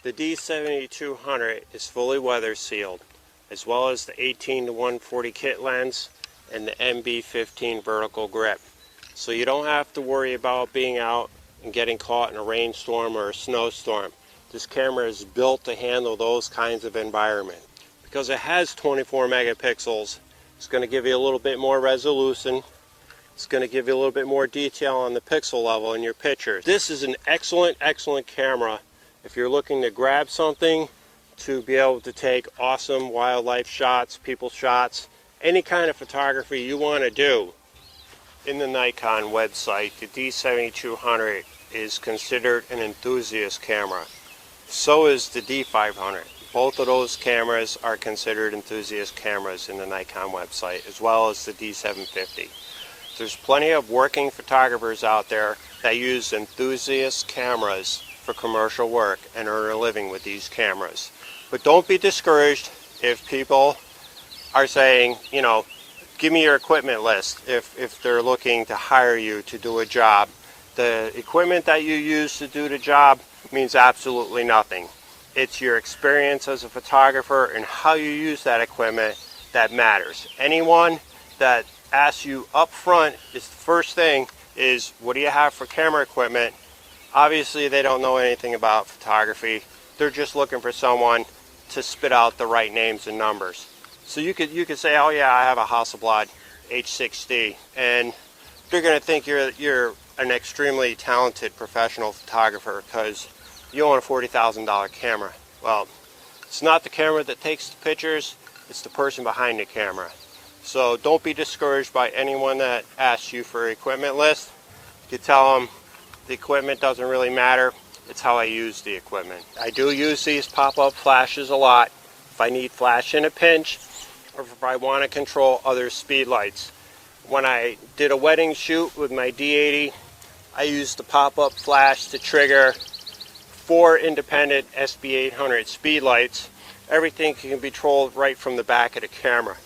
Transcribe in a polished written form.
The D7200 is fully weather sealed, as well as the 18-140 kit lens and the MB15 vertical grip. So you don't have to worry about being out and getting caught in a rainstorm or a snowstorm. This camera is built to handle those kinds of environment. Because it has 24 megapixels, it's going to give you a little bit more resolution. It's going to give you a little bit more detail on the pixel level in your pictures. This is an excellent camera if you're looking to grab something to be able to take awesome wildlife shots, people shots, any kind of photography you want to do. In the Nikon website, the D7200 is considered an enthusiast camera. So is the D500. Both of those cameras are considered enthusiast cameras in the Nikon website, as well as the D750. There's plenty of working photographers out there that use enthusiast cameras for commercial work and earn a living with these cameras. But don't be discouraged if people are saying, you know, give me your equipment list if they're looking to hire you to do a job. The equipment that you use to do the job means absolutely nothing. It's your experience as a photographer and how you use that equipment that matters. Anyone that asks you up front is the first thing is, what do you have for camera equipment? Obviously they don't know anything about photography. They're just looking for someone to spit out the right names and numbers. So you could say, oh yeah, I have a Hasselblad H6D, and they're going to think you're an extremely talented professional photographer because you own a $40,000 camera. Well, it's not the camera that takes the pictures, it's the person behind the camera. So don't be discouraged by anyone that asks you for an equipment list. You tell them the equipment doesn't really matter, it's how I use the equipment. I do use these pop-up flashes a lot if I need flash in a pinch, or if I want to control other speed lights. When I did a wedding shoot with my D80, I used the pop-up flash to trigger 4 independent SB800 speed lights. Everything can be controlled right from the back of the camera.